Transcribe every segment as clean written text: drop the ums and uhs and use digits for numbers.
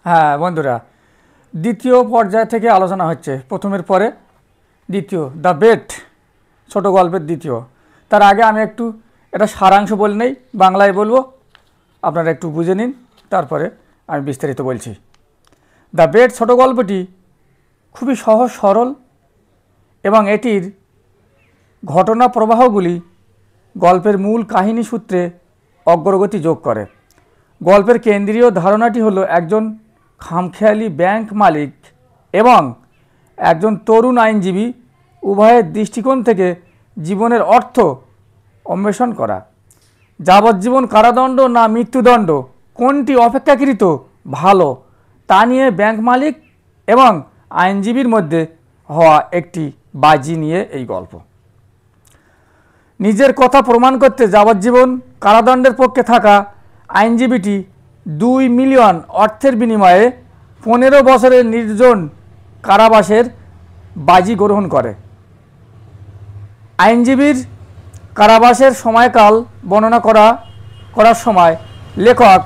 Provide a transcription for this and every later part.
হ্যাঁ বন্ধুরা, দ্বিতীয় পর্যায় থেকে আলোচনা হচ্ছে। প্রথমের পরে দ্বিতীয়, দ্য বেট, ছোট গল্পের দ্বিতীয়। তার আগে আমি একটু এটা সারাংশ বলে নেই, বাংলায় বলবো, আপনারা একটু বুঝে নিন, তারপরে আমি বিস্তারিত বলছি। দ্য বেট ছোট গল্পটি খুবই সহজ সরল এবং এটির ঘটনা প্রবাহগুলি গল্পের মূল কাহিনী সূত্রে অগ্রগতি যোগ করে। গল্পের কেন্দ্রীয় ধারণাটি হলো একজন খামখেয়ালি ব্যাংক মালিক এবং একজন তরুণ আইনজীবী উভয়ের দৃষ্টিকোণ থেকে জীবনের অর্থ অন্বেষণ করা। যাবজ্জীবন কারাদণ্ড না মৃত্যুদণ্ড, কোনটি অপেক্ষাকৃত ভালো তা নিয়ে ব্যাংক মালিক এবং আইনজীবীর মধ্যে হওয়া একটি বাজি নিয়ে এই গল্প। নিজের কথা প্রমাণ করতে যাবজ্জীবন কারাদণ্ডের পক্ষে থাকা আইনজীবীটি 2 মিলিয়ন অর্থের বিনিময়ে 15 বছরের নির্জন কারাবাসের বাজি গ্রহণ করে। আইনজীবীর কারাবাসের সময়কাল বর্ণনা করার সময় লেখক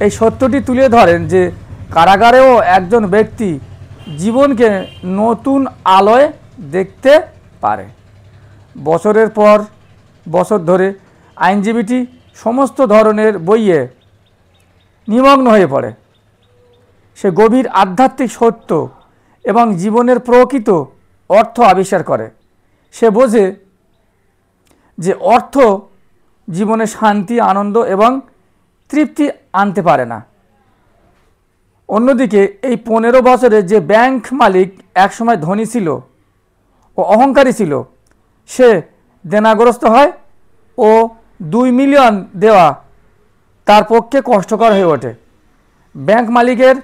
এই সত্যটি তুলে ধরেন যে কারাগারেও একজন ব্যক্তি জীবনকে নতুন আলোয় দেখতে পারে। বছরের পর বছর ধরে আইনজীবীটি সমস্ত ধরনের বইয়ে নিমগ্ন হয়ে পড়ে। সে গভীর আধ্যাত্মিক সত্য এবং জীবনের প্রকৃত অর্থ আবিষ্কার করে। সে বোঝে যে অর্থ জীবনে শান্তি, আনন্দ এবং তৃপ্তি আনতে পারে না। অন্যদিকে এই 15 বছরে যে ব্যাংক মালিক একসময় ধনী ছিল ও অহংকারী ছিল, সে দেনাগ্রস্ত হয় ও 2 মিলিয়ন দেওয়া তার পক্ষে কষ্টকর হয়ে ওঠে। ব্যাংক মালিকের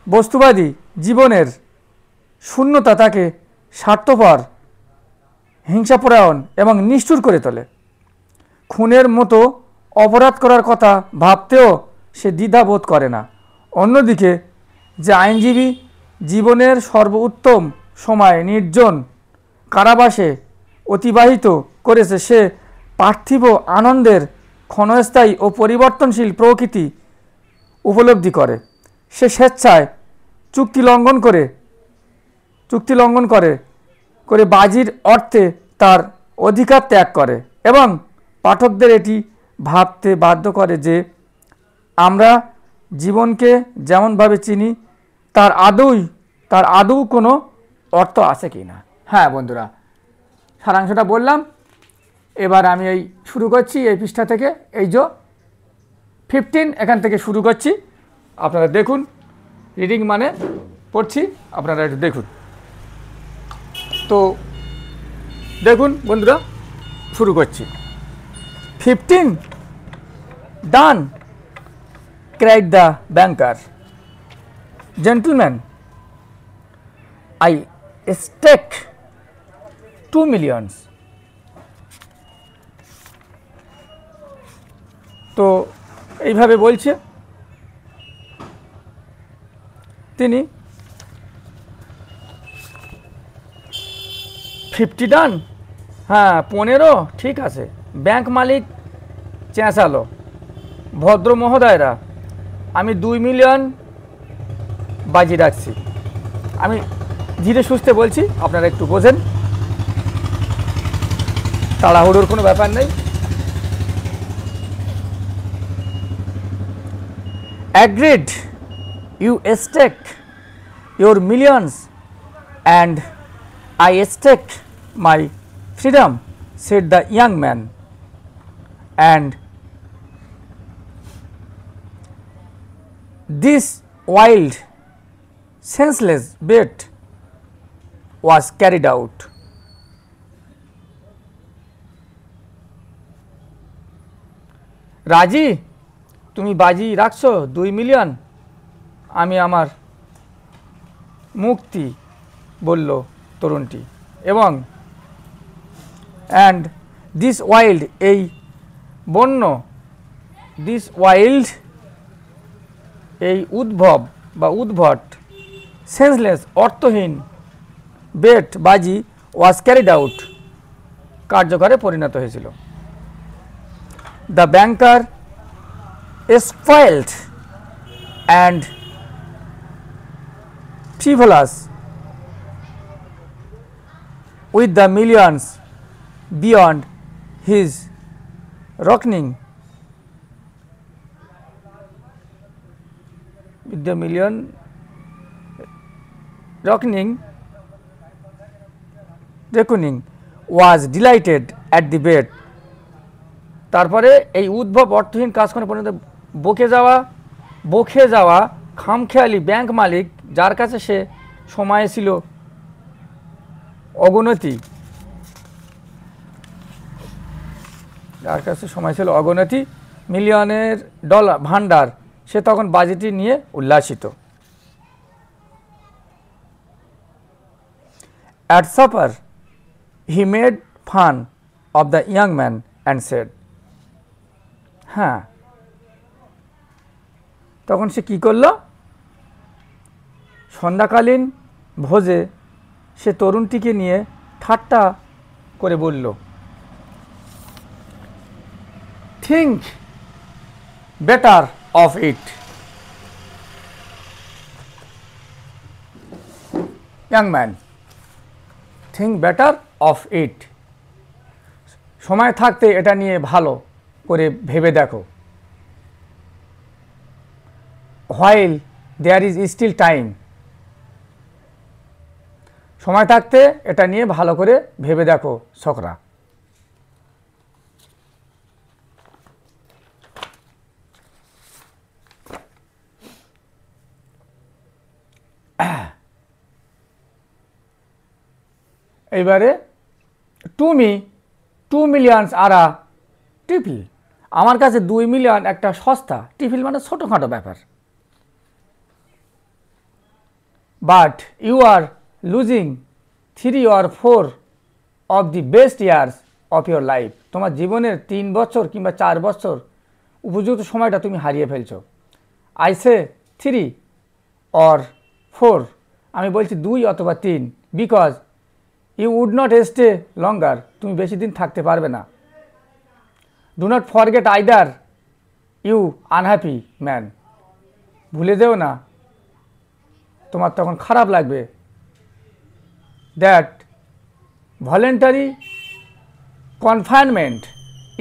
বস্তুবাদী জীবনের শূন্যতা তাকে স্বার্থপর, হিংসাপরায়ণ এবং নিষ্ঠুর করে তোলে। খুনের মতো অপরাধ করার কথা ভাবতেও সে দ্বিধাবোধ করে না। অন্যদিকে যে আইনজীবী জীবনের সর্বোত্তম সময় নির্জন কারাবাসে অতিবাহিত করেছে, সে পার্থিব আনন্দের ক্ষণস্থায়ী ও পরিবর্তনশীল প্রকৃতি উপলব্ধি করে। সে স্বেচ্ছায় চুক্তি লঙ্ঘন করে বাজির অর্থে তার অধিকার ত্যাগ করে এবং পাঠকদের এটি ভাবতে বাধ্য করে যে আমরা জীবনকে যেমনভাবে চিনি তার আদৌ কোনো অর্থ আছে কি না। হ্যাঁ বন্ধুরা, সারাংশটা বললাম। এবার আমি এই শুরু করছি এই পৃষ্ঠা থেকে, এই যে 15 এখান থেকে শুরু করছি। আপনারা দেখুন, রিডিং মানে পড়ছি, আপনারা একটু দেখুন। তো দেখুন বন্ধুরা, শুরু করছি। 15 ডান, cried the banker. Gentlemen, I stake 2 millions. তো এইভাবে বলছে তিনি। 50 ডান, হ্যাঁ 15 ঠিক আছে। ব্যাংক মালিক চেঁচালো, ভদ্র মহোদয়রা, আমি 2 মিলিয়ন বাজি রাখছি। আমি ধীরে সুস্থে বলছি, আপনারা একটু বোঝেন, তাড়াহুড়োর কোনো ব্যাপার নেই। Agreed, you stake your millions and I stake my freedom, said the young man, and this wild, senseless bet was carried out. রাজি, তুমি বাজি রাখছো 2 মিলিয়ন, আমি আমার মুক্তি, বলল তরুণটি। এবং অ্যান্ড দিস ওয়াইল্ড, এই বন্য, দিস ওয়াইল্ড, এই উদ্ভব বা উদ্ভট, সেন্সলেস অর্থহীন, বেট বাজি, ওয়াজ ক্যারিড আউট, কার্যকরে পরিণত হয়েছিল। The banker spoiled and frivolous with the millions beyond his reckoning, with the million reckoning was delighted at the bed. তারপরে এই উদ্ভব অর্থহীন কাজ করে পর্যন্ত বকে যাওয়া খামখেয়ালি ব্যাংক মালিক, যার কাছে সে সময় ছিল অগণতি, মিলিয়নের ডলার ভান্ডার, সে তখন বাজেটটি নিয়ে উল্লাসিত। At supper he made fun of the young man and said, হ্যাঁ, তখন সে কি করল? সন্ধ্যাকালীন ভোজে সে তরুণটিকে নিয়ে ঠাট্টা করে বলল, think better of it, young man, think better of it, সময় থাকতে এটা নিয়ে ভালো করে ভেবে দেখো, while there is still time, সময় থাকতে এটা নিয়ে ভালো করে ভেবে দেখো ছোকরা। এইবারে to me 2 millions are a trifle, আমার কাছে 2 মিলিয়ন একটা সস্তা, টিফিল মানে ছোটোখাটো ব্যাপার। But you are losing 3 or 4 of the best years of your life, তোমার জীবনের 3 বছর কিংবা 4 বছর উপযুক্ত সময়টা তুমি হারিয়ে ফেলছো। আই সে 3 or 4, আমি বলছি 2 অথবা 3, because you would not stay longer, তুমি বেশি দিন থাকতে পারবে না। Do not forget either you unhappy man, ভুলে যেও না, তোমার তখন খারাপ লাগবে। That voluntary confinement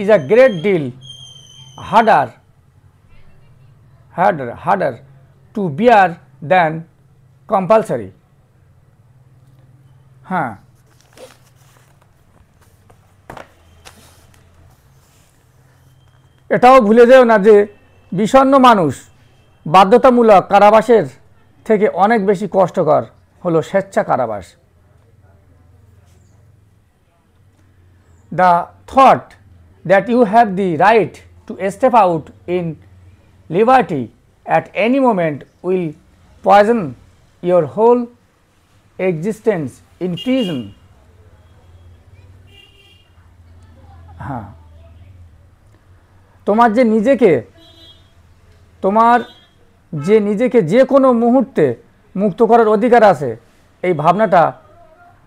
is a great deal harder to bear than compulsory. হ্যাঁ, এটাও ভুলে যেও না যে বিষণ্ণ মানুষ বাধ্যতামূলক কারাবাসের থেকে অনেক বেশি কষ্টকর হলো স্বেচ্ছা কারাবাস। The thought that you have the right to step out in liberty at any moment will poison your whole existence in prison. হ্যাঁ, তোমার যে নিজেকে যে কোনো মুহূর্তে মুক্ত করার অধিকার আছে, এই ভাবনাটা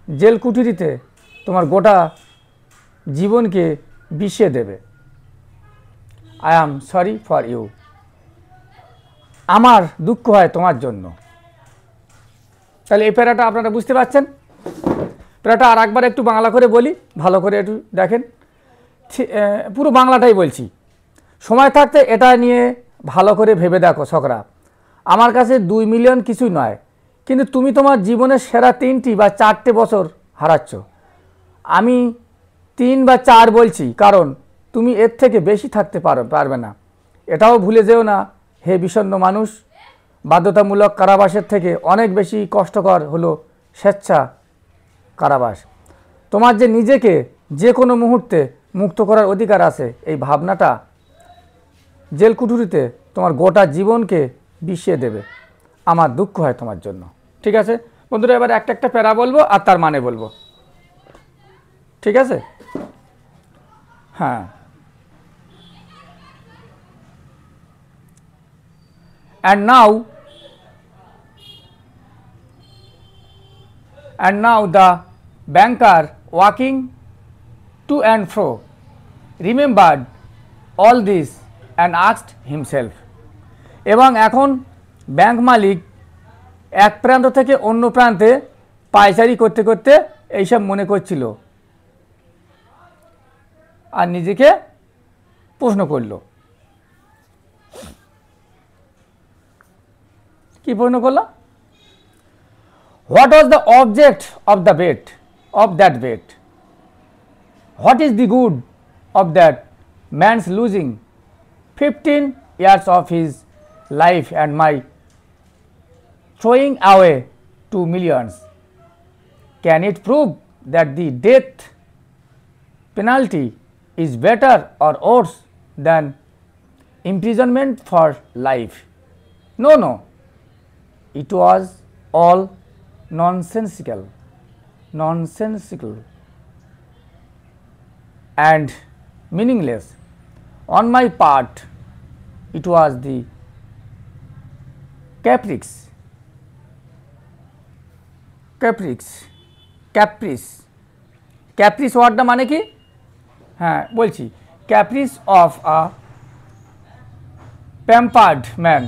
জেল কুঠুরিতে তোমার গোটা জীবনকে বিষিয়ে দেবে। I am sorry for you, আমার দুঃখ হয় তোমার জন্য। তাহলে এই প্যারাটা আপনারা বুঝতে পারছেন। প্যারাটা আর একবার একটু বাংলা করে বলি, ভালো করে একটু দেখেন, পুরো বাংলাটাই বলছি। সময় থাকতে এটা নিয়ে ভালো করে ভেবে দেখো ছোকরা, আমার কাছে 2 মিলিয়ন কিছুই নয়, কিন্তু তুমি তোমার জীবনের সেরা 3টি বা 4টে বছর হারাচ্ছ। আমি 3 বা 4 বলছি কারণ তুমি এর থেকে বেশি থাকতে পারবে না। এটাও ভুলে যেও না হে বিষণ্ণ মানুষ, বাধ্যতামূলক কারাবাসের থেকে অনেক বেশি কষ্টকর হলো স্বেচ্ছা কারাবাস। তোমার যে নিজেকে যে কোনো মুহূর্তে মুক্ত করার অধিকার আছে, এই ভাবনাটা জেল কুঠুরিতে তোমার গোটা জীবনকে বিষিয়ে দেবে। আমার দুঃখ হয় তোমার জন্য। ঠিক আছে বন্ধুরা, এবার একটা একটা প্যারা বলবো আর তার মানে বলবো, ঠিক আছে? হ্যাঁ, and now the banker walking to and fro remembered all this and asked himself, এবং এখন ব্যাংক মালিক এক প্রান্ত থেকে অন্য প্রান্তে পায়চারি করতে করতে এইসব মনে করছিল আর নিজেকে প্রশ্ন করল। কি প্রশ্ন করল? What was the object of the bet, of that bet? What is the good of that man's losing 15 years of his life and my throwing away 2 millions? Can it prove that the death penalty is better or worse than imprisonment for life? No, no, it was all nonsensical and meaningless. On my part, it was the caprice ওয়ার্ডটা মানে কি? হ্যাঁ বলছি, caprice of a pampered man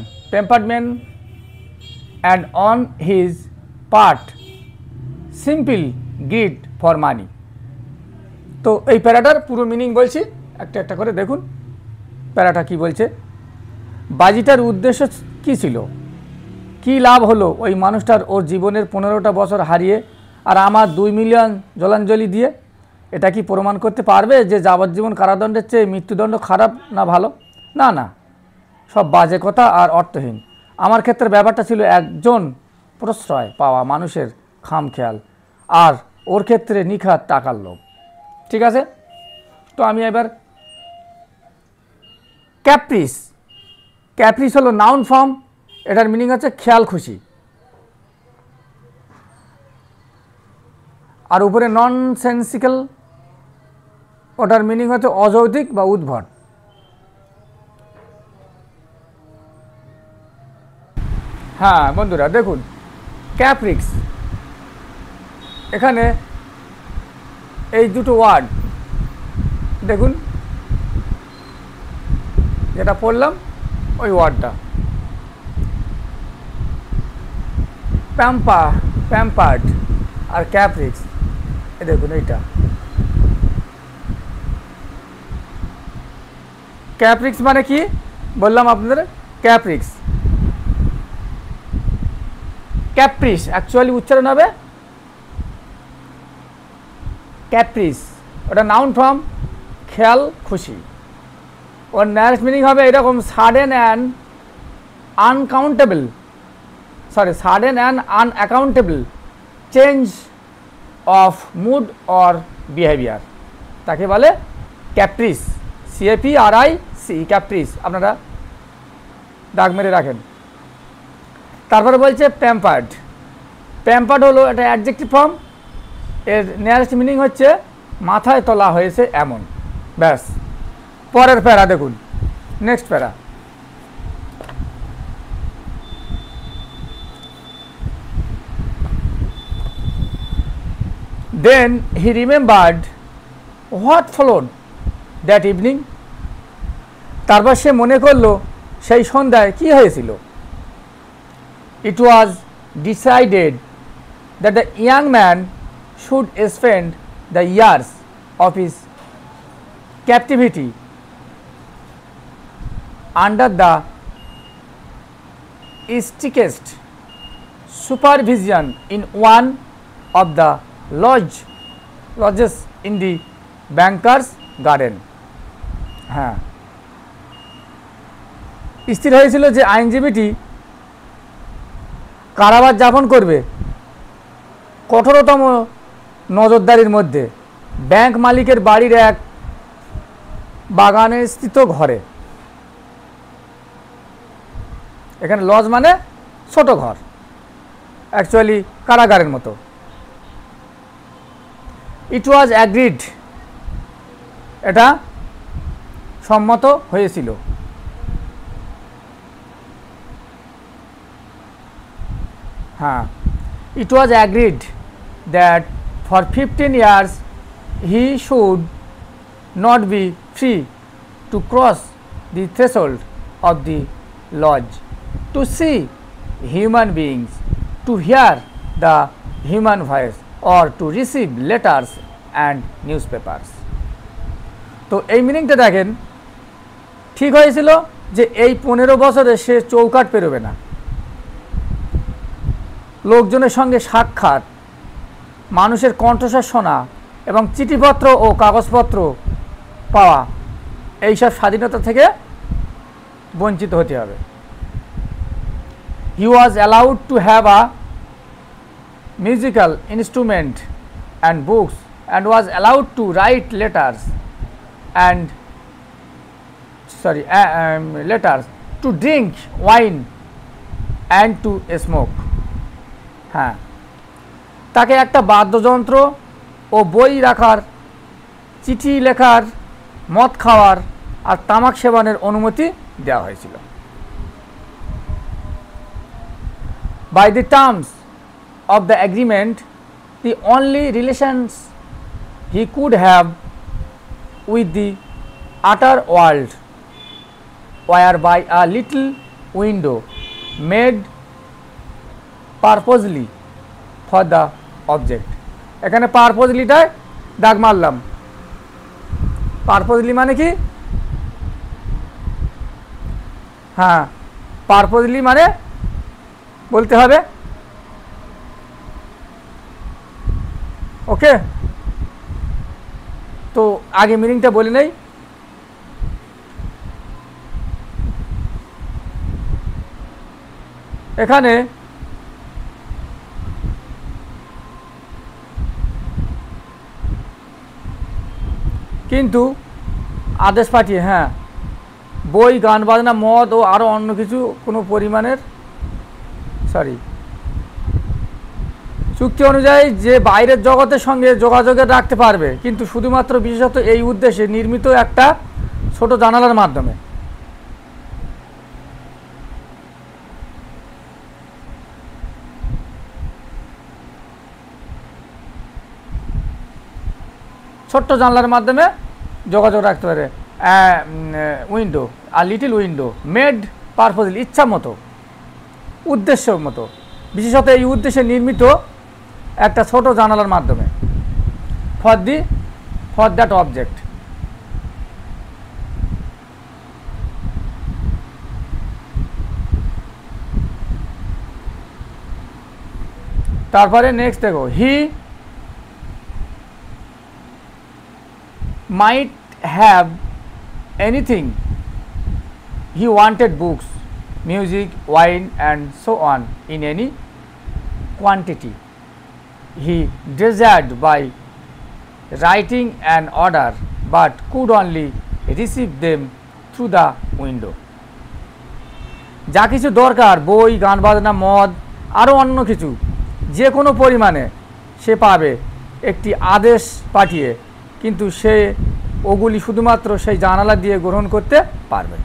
and on his part simple greed for money. তো এই প্যারাটার পুরো meaning বলছি, একটা একটা করে দেখুন প্যারাটা কি বলছে। বাজিটার উদ্দেশ্য কি ছিল? কি লাভ হলো ওই মানুষটার ওর জীবনের 15টা বছর হারিয়ে আর আমার 2 মিলিয়ন জলাঞ্জলি দিয়ে? এটা কি প্রমাণ করতে পারবে যে যাবজ্জীবন কারাদণ্ডের চেয়ে মৃত্যুদণ্ড খারাপ না ভালো? না না, সব বাজে কথা আর অর্থহীন। আমার ক্ষেত্রে ব্যাপারটা ছিল একজন প্রশ্রয় পাওয়া মানুষের খামখেয়াল, আর ওর ক্ষেত্রে নিখাত টাকার লোভ। ঠিক আছে, তো আমি এবার ক্যাপ্রিস হলো নাউন ফর্ম, এটার মিনিং হচ্ছে খেয়াল খুশি, আর উপরে ননসেন্সিক্যাল, ওটার মিনিং হচ্ছে অযৌক্তিক বা উদ্ভট। হ্যাঁ বন্ধুরা দেখুন, ক্যাপ্রিক্স, এখানে এই দুটো ওয়ার্ড দেখুন, যেটা পড়লাম ওই ওয়ার্ডটা প্যাম্পার্ড আর ক্যাপ্রিক্স, এ দেখুন এইটা ক্যাপ্রিক্স মানে কি বললাম আপনাদের? ক্যাপ্রিক্স অ্যাকচুয়ালি উচ্চারণ হবে ক্যাপ্রিস, ওটা নাউন ফর্ম, খেয়াল খুশি। ওর নেক্সট মিনিং হবে এরকম sudden and unaccountable change of mood or behaviour, তাকে বলে ক্যাপ্রিস, CAPRIC, ক্যাপ্রিস, আপনারা দাগ মেরে রাখেন। তারপরে বলছে প্যাম্পার্ড হলো এটা অ্যাডজেক্টিভ ফর্ম, এর নিয়ারেস্ট মিনিং হচ্ছে মাথায় তোলা হয়েছে এমন। ব্যাস, পরের প্যারা দেখুন, নেক্সট প্যারা। Then he remembered what followed that evening. তারপর সে মনে করলো সেই সন্ধ্যায় কি হয়েছিল। It was decided that the young man should spend the years of his captivity under the strictest supervision in one of the lodges in the banker's garden. হ্যাঁ, স্থির হয়েছিল যে আইনজীবীটি কারাবাস যাপন করবে কঠোরতম নজরদারির মধ্যে ব্যাংক মালিকের বাড়ির এক বাগানে স্থিত ঘরে। এখানে লজ মানে ছোট ঘর, অ্যাকচুয়ালি কারাগারের মতো। ইট ওয়াজ অ্যাগ্রিড, এটা সম্মত হয়েছিল। হ্যাঁ, it was agreed that for 15 years he should not be free to cross the threshold of the lodge to see human beings to hear the human voice or to receive letters and newspapers. তো এই মিনিংটা দেখেন, ঠিক হয়েছিল যে এই 15 বছরে সে চৌকাঠ পেরোবে না, লোকজনের সঙ্গে সাক্ষাৎ, মানুষের কণ্ঠস্বর শোনা এবং চিঠিপত্র ও কাগজপত্র পাওয়া, এইসব স্বাধীনতা থেকে বঞ্চিত হতে হবে। He was allowed to have a musical instrument and books and was allowed to write letters and letters, to drink wine and to smoke. হ্যাঁ, তাকে একটা বাদ্যযন্ত্র ও বই রাখার, চিঠি লেখার, মদ খাওয়ার আর তামাক সেবনের অনুমতি দেওয়া হয়েছিল। By the terms of the agreement, the only relations he could have with the outer world were by a little window made purposely for the object. এখানে পারপোজলিটায় দাগ মারলাম। পারপোজলি মানে কি? হ্যাঁ, পারপোজলি মানে বলতে হবে। ওকে, তো আগে মিনিংটা বলে নেই। এখানে কিন্তু আদেশ পাঠিয়ে, হ্যাঁ, বই, গান বাজনা, মদ ও আরও অন্য কিছু কোনো পরিমাণের চুক্তি অনুযায়ী যে বাইরের জগতের সঙ্গে যোগাযোগে রাখতে পারবে, কিন্তু শুধুমাত্র বিশেষত এই উদ্দেশ্যে নির্মিত একটা ছোট জানালার মাধ্যমে। ছোট্ট জানলার মাধ্যমে যোগাযোগ রাখতে পারে। উইন্ডো, আর লিটিল উইন্ডো মেড পারপোজলি, ইচ্ছা মতো, উদ্দেশ্য মতো, বিশেষত এই উদ্দেশ্যে নির্মিত একটা ছোট জানালার মাধ্যমে। For that object. তারপরে নেক্সট দেখো, হি might have anything he wanted, books, music, wine and so on, in any quantity he desired by writing an order, but could only receive them through the window. যা কিছু দরকার, বই, গান বাজনা, মদ, আরও অন্য কিছু যে কোনো পরিমাণে সে পাবে একটি আদেশ পাঠিয়ে, কিন্তু সে ওগুলি শুধুমাত্র সেই জানালা দিয়ে গ্রহণ করতে পারবে।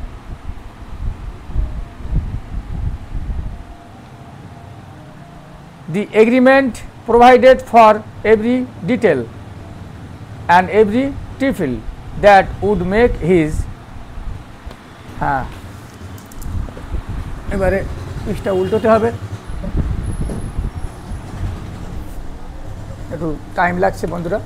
The agreement provided for every detail and every trifle that would make his, হ্যাঁ, এবারে পৃষ্ঠা উল্টোতে হবে, একটু টাইম লাগছে বন্ধুরা।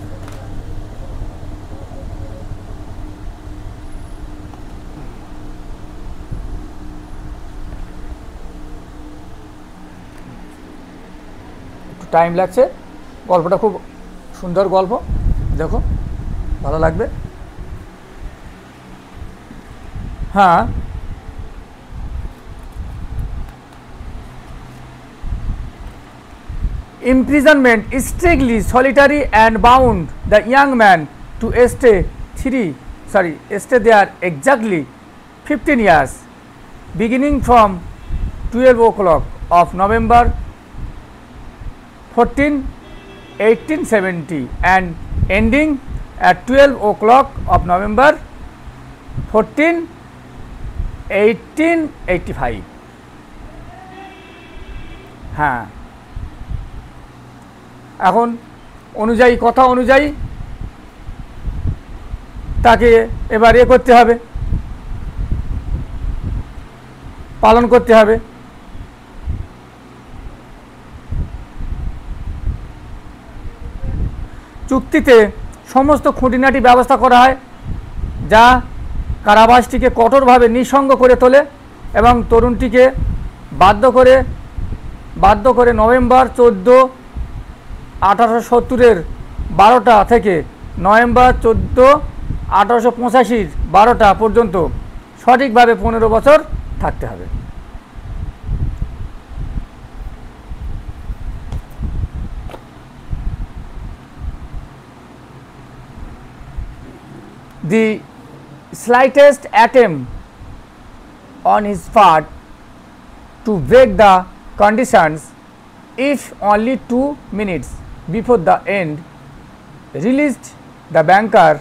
টাইম লাগছে, গল্পটা খুব সুন্দর গল্প, দেখো ভালো লাগবে। হ্যাঁ, imprisonment, strictly solitary and bound the young man to stay there exactly 15 years, beginning from 12 o'clock of November 14, 1870 and ending at 12 o'clock of November 14, 1885. হ্যাঁ, এখন অনুযায়ী, কথা অনুযায়ী তাকে এবার করতে হবে, পালন করতে হবে। চুক্তিতে সমস্ত খুঁটিনাটি ব্যবস্থা করা হয় যা কারাবাসটিকে কঠোরভাবে নিঃসঙ্গ করে তোলে এবং তরুণটিকে বাধ্য করে নভেম্বর 14, 1870 12টা থেকে নভেম্বর 14, 1885 12টা পর্যন্ত সঠিকভাবে 15 বছর থাকতে হবে। The slightest attempt on his part to break the conditions, if only 2 minutes before the end, released the banker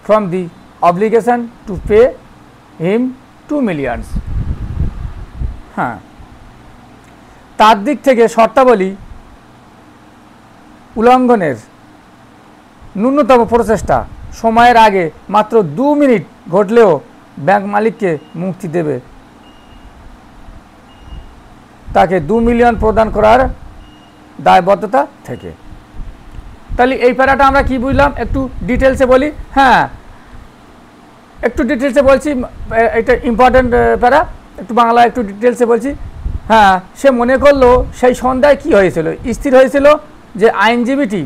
from the obligation to pay him 2 million. হ্যাঁ, তার দিক থেকে শর্তাবলী উল্লঙ্ঘনের ন্যূনতম প্রচেষ্টা সময়ের আগে মাত্র 2 মিনিট ঘটলেও ব্যাংক মালিককে মুক্তি দেবে তাকে 2 মিলিয়ন প্রদান করার দায়বদ্ধতা থেকে। তাহলে এই প্যারাটা আমরা কি বুঝলাম একটু ডিটেলসে বলি। হ্যাঁ, একটু ডিটেলসে বলছি, এটা ইম্পর্টেন্ট প্যারা, একটু বাংলা একটু ডিটেলসে বলছি। হ্যাঁ, সে মনে করলো সেই সন্ধ্যায় কি হয়েছিল, স্থির হয়েছিল যে আইনজীবীটি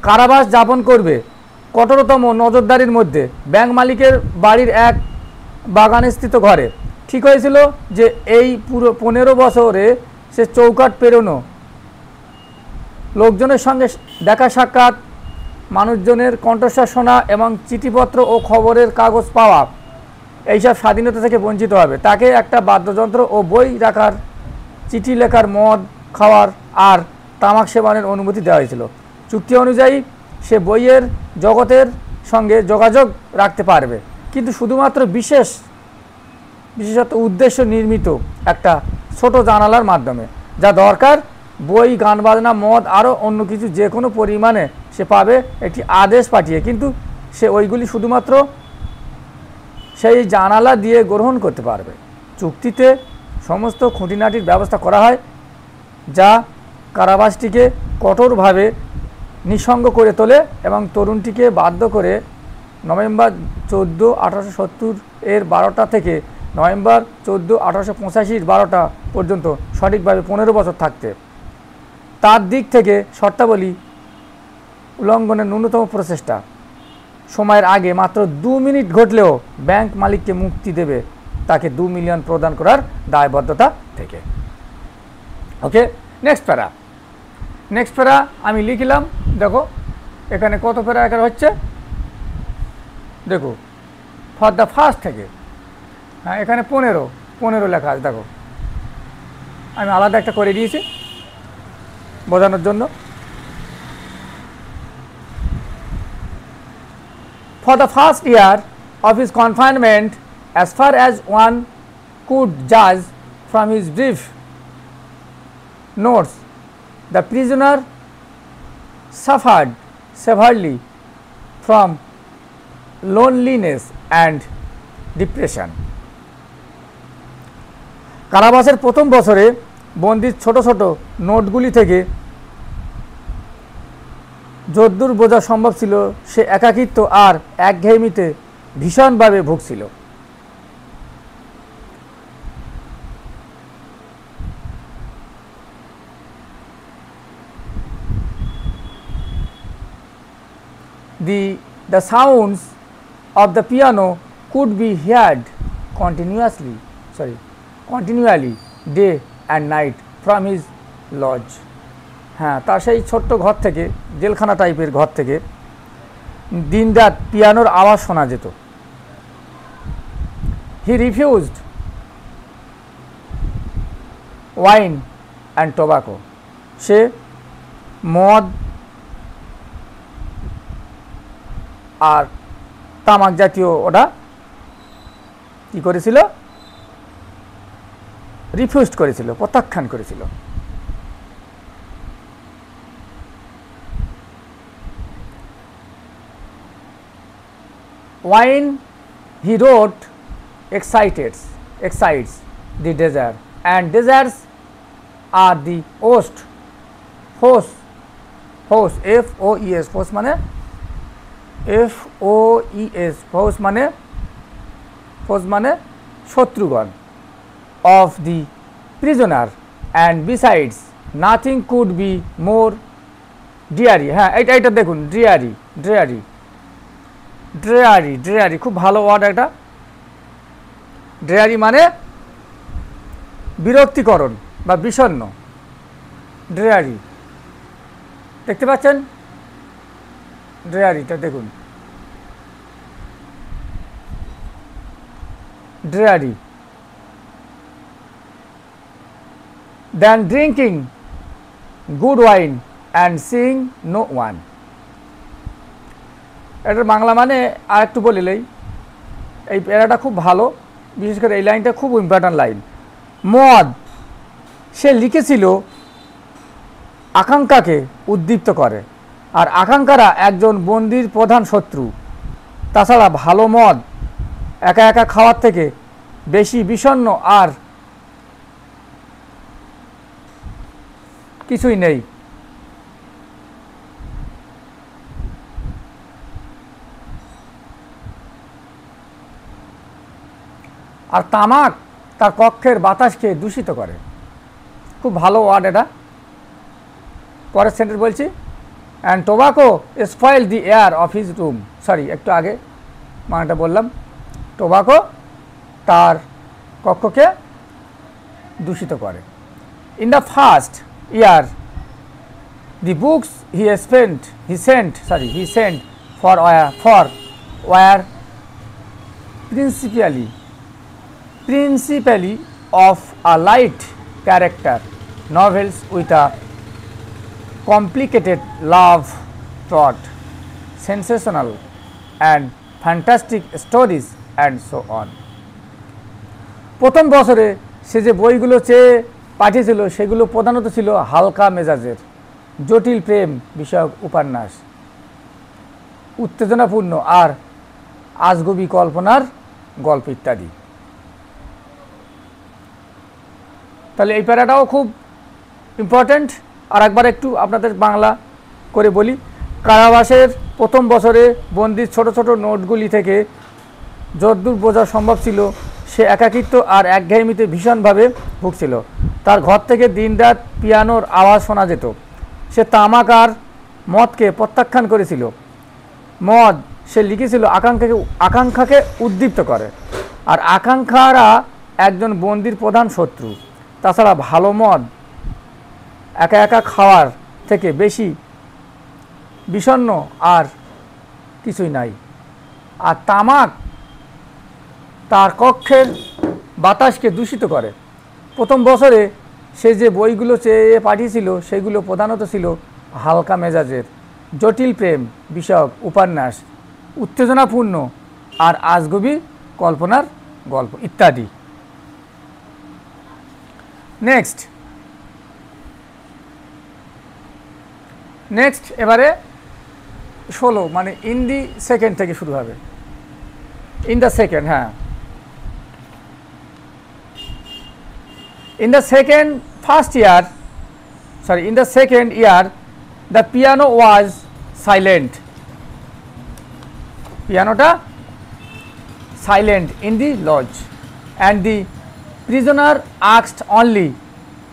কারাবাস যাপন করবে কঠোরতম নজরদারির মধ্যে ব্যাংক মালিকের বাড়ির এক বাগানস্থিত ঘরে। ঠিক হয়েছিল যে এই পুরো 15 বছরে সে চৌকাট পেরোনো, লোকজনের সঙ্গে দেখা সাক্ষাৎ, মানুষজনের কণ্ঠস্বর শোনা এবং চিঠিপত্র ও খবরের কাগজ পাওয়া, এইসব স্বাধীনতা থেকে বঞ্চিত হবে। তাকে একটা বাদ্যযন্ত্র ও বই রাখার, চিঠি লেখার, মদ খাওয়ার আর তামাক সেবনের অনুমতি দেওয়া হয়েছিল। চুক্তি অনুযায়ী সে বইয়ের জগতের সঙ্গে যোগাযোগ রাখতে পারবে, কিন্তু শুধুমাত্র বিশেষত উদ্দেশ্য নির্মিত একটা ছোট জানালার মাধ্যমে। যা দরকার বই, গান বাজনা, মদ আরও অন্য কিছু যে কোনো পরিমাণে সে পাবে একটি আদেশ পাঠিয়ে, কিন্তু সে ওইগুলি শুধুমাত্র সেই জানালা দিয়ে গ্রহণ করতে পারবে। চুক্তিতে সমস্ত খুঁটিনাটির ব্যবস্থা করা হয় যা কারাবাসটিকে কঠোরভাবে নিঃসঙ্গ করে তোলে এবং তরুণটিকে বাধ্য করে নভেম্বর 14, 1870 এর 12টা থেকে নভেম্বর 14, 1885 12টা পর্যন্ত সঠিকভাবে 15 বছর থাকতে। তার দিক থেকে শর্তাবলী উল্লঙ্ঘনের ন্যূনতম প্রচেষ্টা সময়ের আগে মাত্র 2 মিনিট ঘটলেও ব্যাংক মালিককে মুক্তি দেবে তাকে 2 মিলিয়ন প্রদান করার দায়বদ্ধতা থেকে। ওকে, নেক্সট প্যারা আমি লিখলাম। দেখো এখানে কত প্যারা এখানে হচ্ছে, দেখো ফর দ্য ফার্স্ট থেকে, হ্যাঁ এখানে 15 লেখা আছে। দেখো আমি আলাদা একটা করে দিয়েছি বোঝানোর জন্য। For the first year of his confinement, as far as one could judge from his brief notes, the prisoner suffered severely from loneliness and depression. কারাবাসের প্রথম বছরে বন্দির ছোট ছোট নোটগুলি থেকে যদ্দূর বোঝা সম্ভব ছিল সে একাকিত্ব আর একঘেয়েমিতে ভীষণভাবে ভুগছিল। The sounds of the piano could be heard continually day and night from his lodge. হ্যাঁ, তার সেই ছোট্ট ঘর থেকে, জেলখানা টাইপের ঘর থেকে দিনরাত পিয়ানোর আওয়াজ শোনা যেত। He refused wine and tobacco, সে মদ আর তামাক জাতীয় ওটা কি করেছিল, রিফিউজড করেছিল, প্রত্যাখ্যান করেছিল। Wine, he wrote, excites the desire, and desires are the force, FOES, force মানে FOES, ফোর্স মানে শত্রুগণ, of the prisoner, and besides nothing could be more dreary. হ্যাঁ, এটা দেখুন, ড্রেয়ারি খুব ভালো ওয়ার্ড এটা। ড্রেয়ারি মানে বিরক্তিকরণ বা বিষণ্ণ। ড্রেয়ারি দেখতে পাচ্ছেন, ড্রেয়ারিটা দেখুন, ড্রেয়ারি। than drinking good wine and seeing no one। এটার বাংলা মানে আর একটু বলিলেই, এই প্যারাটা খুব ভালো, বিশেষ করে এই লাইনটা খুব ইম্পর্ট্যান্ট লাইন। মদ সে লিখেছিল আকাঙ্ক্ষাকে উদ্দীপ্ত করে, আর আকাঙ্ক্ষারা একজন বন্দির প্রধান শত্রু। তাছাড়া ভালো মদ একা একা খাওয়ার থেকে বেশি বিষণ্ণ আর কিছুই নেই। আর তামাক তার কক্ষের বাতাসকে দূষিত করে। খুব ভালো ওয়ার্ড এটা। পরের সেন্টেন্স বলছি, and tobacco spoil the air of his room. Sorry, একটু আগে মানেটা বললাম। টোবাকো তার কক্ষকে দূষিত করে। In the first year the books he sent for were principally of a light character, novels with a complicated love plot, sensational and fantastic stories and so on। প্রথম বছরে সে যে বইগুলো চেয়ে পাঠিয়েছিল সেগুলো প্রধানত ছিল হালকা মেজাজের জটিল প্রেম বিষয়ক উপন্যাস, উত্তেজনাপূর্ণ আর আজগুবি কল্পনার গল্প ইত্যাদি। তাহলে এই প্যারাটাও খুব ইম্পর্ট্যান্ট। আর একবার একটু আপনাদের বাংলা করে বলি। কারাবাসের প্রথম বছরে বন্দির ছোট ছোট নোটগুলি থেকে যতদূর বোঝা সম্ভব ছিল সে একাকিত্ব আর একঘেয়েমিতে ভীষণভাবে ভুগছিল। তার ঘর থেকে দিনরাত পিয়ানোর আওয়াজ শোনা যেত। সে তামাক আর মদকে প্রত্যাখ্যান করেছিল। মদ সে লিখেছিল আকাঙ্ক্ষাকে উদ্দীপ্ত করে, আর আকাঙ্ক্ষারা একজন বন্দির প্রধান শত্রু। তাছাড়া ভালো মদ একা একা খাওয়ার থেকে বেশি বিষণ্ণ আর কিছুই নাই। আর তামাক তার কক্ষের বাতাসকে দূষিত করে। প্রথম বছরে সে যে বইগুলো চেয়ে পাঠিয়েছিল সেগুলো প্রধানত ছিল হালকা মেজাজের জটিল প্রেম বিষয়ক উপন্যাস, উত্তেজনাপূর্ণ আর আজগুবি কল্পনার গল্প ইত্যাদি। নেক্সট এবারে 16 মানে ইন দি সেকেন্ড থেকে শুরু হবে। ইন দ্য সেকেন্ড, হ্যাঁ, in the second year the piano was silent, pianoটা silent in the lodge, and the prisoner asked only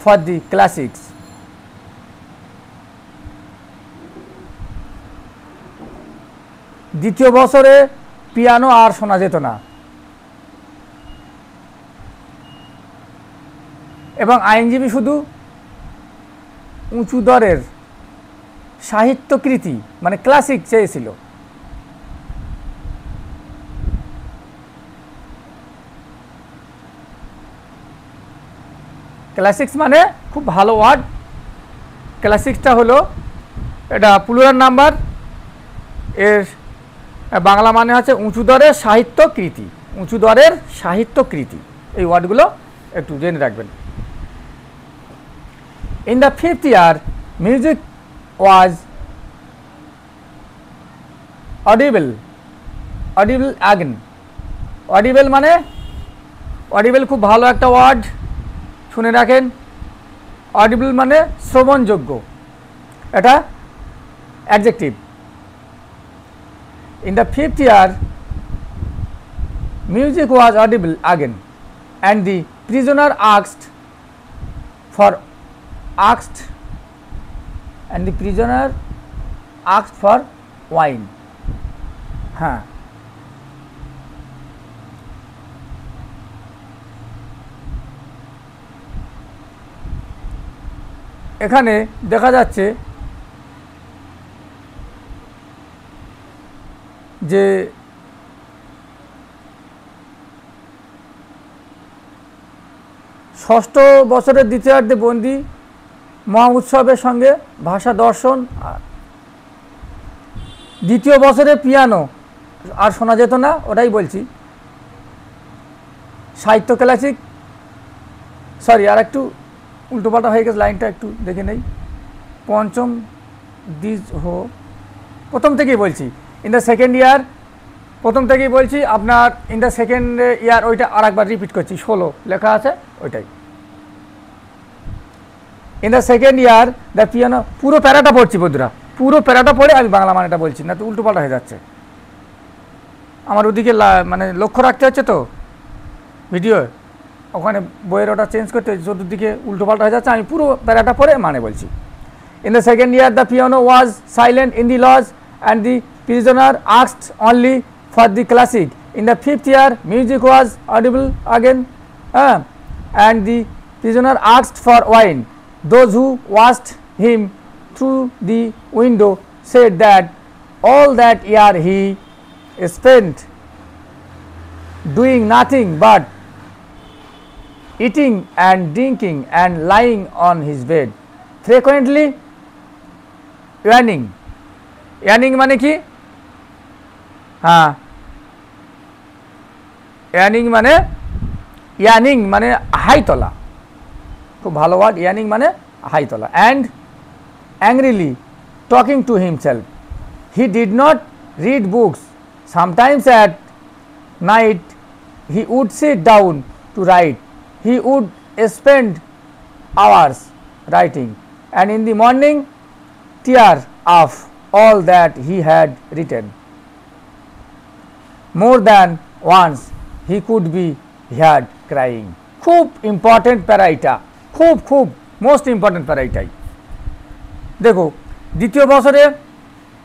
for the classics। দ্বিতীয় বছরে পিয়ানো আর শোনা যেত না, এবং আইনজীবী শুধু উঁচু দরের সাহিত্যকৃতি মানে ক্লাসিক চেয়েছিল। ক্লাসিক্স মানে খুব ভালো ওয়ার্ড। ক্লাসিক্সটা হলো, এটা প্লুরাল নাম্বার, এর বাংলা মানে হচ্ছে উঁচু দরের সাহিত্যকৃতি। উঁচু দরের সাহিত্যকৃতি, এই ওয়ার্ডগুলো একটু জেনে রাখবেন। In the 5th year, music was audible again। audible মানে, audible খুব ভালো একটা ওয়ার্ড, শুনে রাখেন। audible মানে শ্রবণযোগ্য। এটা adjective. In the 5th year, music was audible again, and the prisoner asked for wine. হ্যাঁ, এখানে দেখা যাচ্ছে যে ষষ্ঠ বছরের দ্বিতীয়ার্ধে বন্দি মহা উৎসবের সঙ্গে ভাষা দর্শন, দ্বিতীয় বছরে পিয়ানো আর শোনা যেত না, ওটাই বলছি। সাহিত্য ক্লাসিক, সরি আর একটু উল্টোপাল্টা হয়ে গেছে, লাইনটা একটু দেখে নেই। পঞ্চম দ্বিজ হো, প্রথম থেকেই বলছি। ইন দ্য সেকেন্ড ইয়ার, প্রথম থেকেই বলছি আপনার। ইন দ্য সেকেন্ড ইয়ার ওইটা আর একবার রিপিট করছি, 16 লেখা আছে ওইটাই। In the second year the piano, পুরো প্যারাটা পড়ছি বন্ধুরা, পুরো প্যারাটা পড়ে আমি বাংলা মানেটা বলছি, না তো উল্টোপাল্টা হয়ে যাচ্ছে। আমার ওদিকে মানে লক্ষ্য রাখতে হচ্ছে তো ভিডিও, ওখানে বইয়ের ওটা চেঞ্জ করতে হচ্ছে, চতুর্দিকে উল্টোপাল্টা হয়ে যাচ্ছে, আমি পুরো প্যারাটা পড়ে মানে বলছি। In the second year the piano was silent in the lodge and the prisoner asked only for the classic. In the 5th year music was audible again, and the prisoner asked for wine. Those who watched him through the window said that all that year he spent doing nothing but eating and drinking and lying on his bed, frequently yearning. Yearning মানে কি? হ্যাঁ, earning মানে হাই তোলা, খুব ভালো word. ইয়ার্নিং মানে হাই তোলা। And angrily talking to himself. He did not read books. Sometimes at night he would sit down to write. He would spend hours writing, and in the morning tear of all that he had written. More than once he could be heard crying. খুব important প্যারা এটা, খুব most important প্যারা এটাই। দেখো, দ্বিতীয় বছরে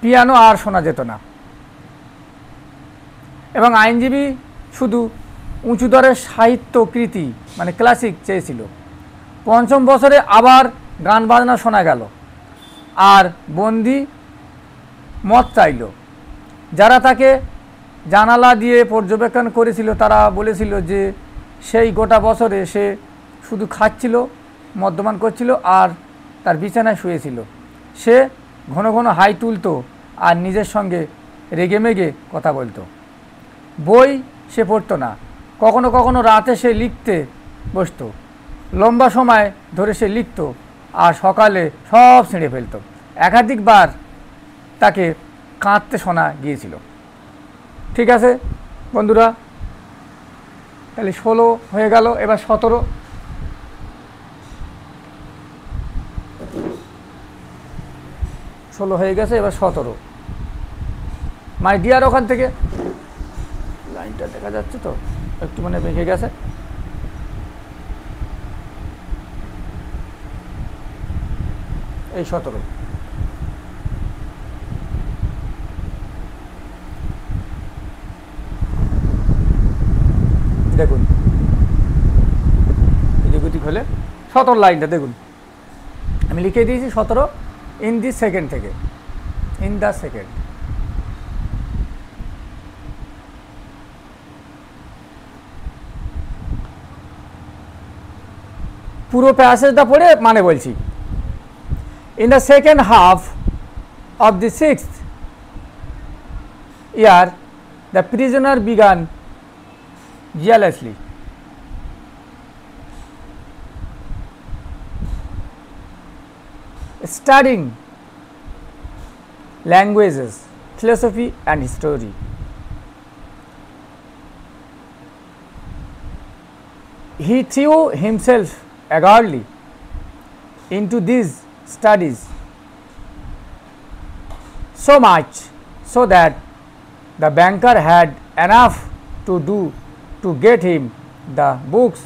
piano আর শোনা যেত না, এবং আইনজীবী শুধু উঁচু দরের সাহিত্য কৃতি মানে ক্লাসিক চেয়েছিল। পঞ্চম বছরে আবার গান বাজনা শোনা গেল, আর বন্দি মত চাইল। যারা তাকে জানালা দিয়ে পর্যবেক্ষণ করেছিল তারা বলেছিল যে সেই গোটা বছরে সে শুধু খাচ্ছিল, মদ্যপান করছিল আর তার বিছানায় শুয়েছিল। সে ঘন ঘন হাই তুলতো আর নিজের সঙ্গে রেগেমেগে কথা বলতো। বই সে পড়তো না, কখনো কখনো রাতে সে লিখতে বসতো। লম্বা সময় ধরে সে লিখত আর সকালে সব ছিঁড়ে ফেলত। একাধিকবার তাকে কাঁদতে শোনা গিয়েছিল। ঠিক আছে বন্ধুরা, তাহলে 16 হয়ে গেল, এবার 17। হয়ে গেছে, এবার 17। মাই ডিয়ার, ওখান থেকে লাইনটা দেখা যাচ্ছে তো, একটু মানে বেঁকে গেছে। এই 17 দেখুন, এদিক হলে 17 লাইনটা দেখুন, আমি লিখে দিয়েছি 17 ইন দি সেকেন্ড থেকে, ইন দ্য সেকেন্ড। পুরো প্যাসেজটা পড়ে মানে বলছি। In the second half of the 6th year, the prisoner began jealously studying languages, philosophy and history. He threw himself eagerly into these studies so much so that the banker had enough to do to get him the books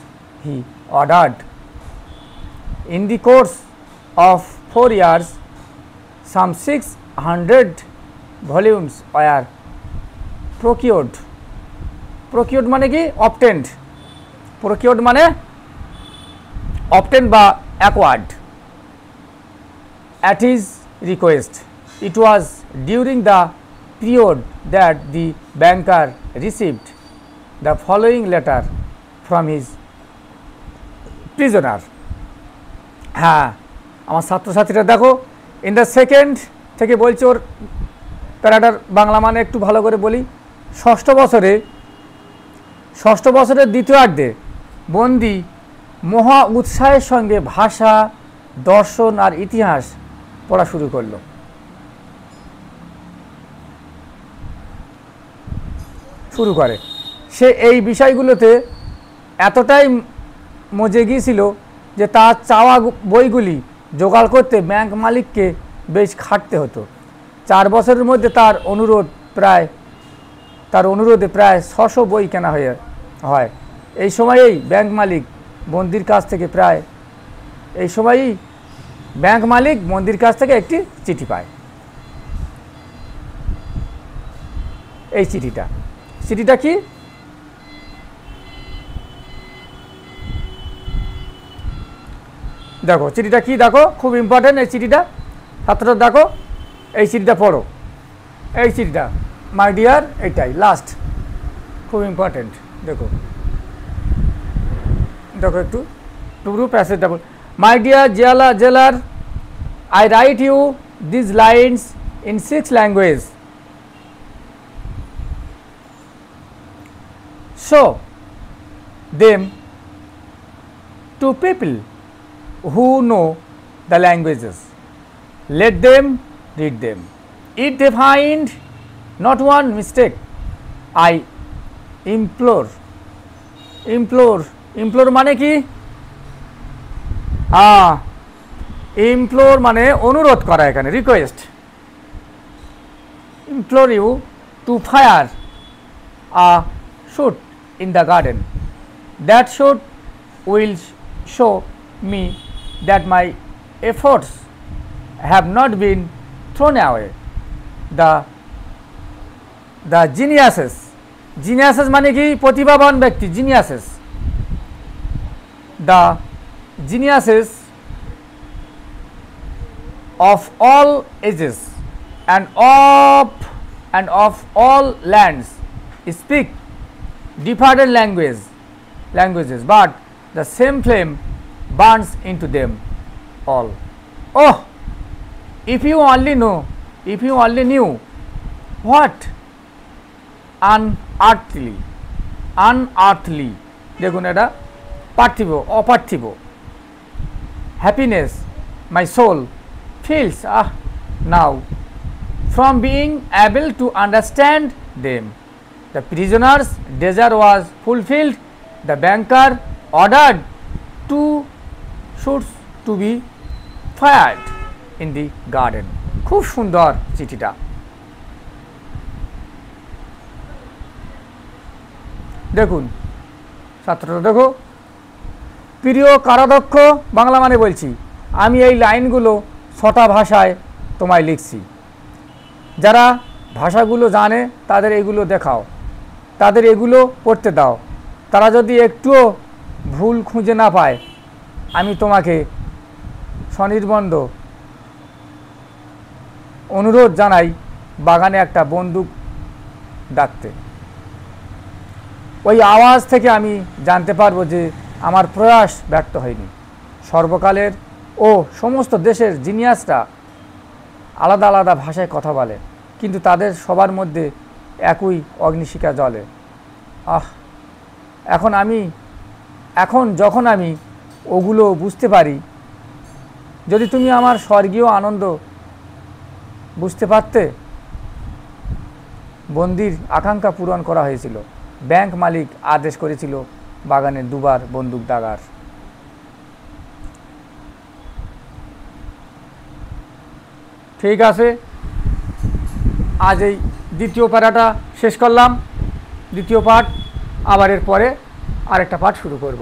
he ordered. In the course of 4 years, some 600 volumes were procured. Procured মানে কি? Obtained. Procured মানে obtained বা acquired at his request. It was during the period that the banker received the following letter from his prisoner. হ্যাঁ, আমার ছাত্রছাত্রীরা দেখো, in the second থেকে বলছে, ওর প্যারাটার বাংলা মানে একটু ভালো করে বলি। ষষ্ঠ বছরের দ্বিতীয়ার্ধে বন্দি মহা উৎসাহের সঙ্গে ভাষা, দর্শন আর ইতিহাস পড়া শুরু করলো। সে এই বিষয়গুলোতে এতটাই মজে গিয়েছিল যে তার চাওয়া বইগুলি জোগাড় করতে ব্যাংক মালিককে বেশ খাটতে হতো। 4 বছরের মধ্যে তার অনুরোধে প্রায় 600 বই কেনা হয়। এই সময়েই ব্যাংক মালিক বন্দির কাছ থেকে একটি চিঠি পায়। এই চিঠিটা কি? দেখো চিঠিটা কি, দেখো খুব ইম্পর্টেন্ট এই চিঠিটা। ছাত্ররা দেখো, এই চিঠিটা পড়ো। এই চিঠিটা মাই ডিয়ার, এইটাই লাস্ট, খুব ইম্পর্টেন্ট। দেখো একটু পুরো প্যাসেজটা বল। My dear jailer, I write you this lines in 6 languages. Show them to people who know the languages. Let them read them. If they find not one mistake, I implore মানে কি? implore মানে অনুরোধ করা, এখানে request. implore you to fire a shoot in the garden. That shoot will show me that my efforts have not been thrown away. The geniuses মানে কি? প্রতিভাবান ব্যক্তি, geniuses. The geniuses of all ages and of all lands speak different languages, but the same flame burns into them all. Oh, if you only knew what unearthly দেখুন এটা অপার্থিব happiness my soul feels now from being able to understand them. The prisoner's desire was fulfilled. The banker ordered 2 shoots to be fired in the garden. খুব সুন্দর চিঠিটা। দেখুন ছাত্ররা, দেখো, প্রিয় কারাধ্যক্ষ, বাংলা মানে বলছি, আমি এই লাইনগুলো 6টা ভাষায় তোমায় লিখছি। যারা ভাষাগুলো জানে তাদের এগুলো দেখাও, তাদের এগুলো পড়তে দাও। তারা যদি একটুও ভুল খুঁজে না পায়, আমি তোমাকে স্বনির্বন্ধ অনুরোধ জানাই বাগানে একটা বন্দুক ডাকতে। ওই আওয়াজ থেকে আমি জানতে পারবো যে আমার প্রয়াস ব্যর্থ হয়নি। সর্বকালের ও সমস্ত দেশের জিনিয়াসরা আলাদা আলাদা ভাষায় কথা বলে, কিন্তু তাদের সবার মধ্যে একই অগ্নিশিখা জ্বলে। এখন যখন আমি ওগুলো বুঝতে পারি, যদি তুমি আমার স্বর্গীয় আনন্দ বুঝতে পারতে। বন্দির আকাঙ্ক্ষা পূরণ করা হয়েছিল। ব্যাংক মালিক আদেশ করেছিল বাগানে 2 বার বন্দুক দাগার। ঠিক আছে। আজ এই দ্বিতীয় প্যারাটা শেষ করলাম। দ্বিতীয় পাঠ আবার এর পরে আরেকটা পাঠ শুরু করব।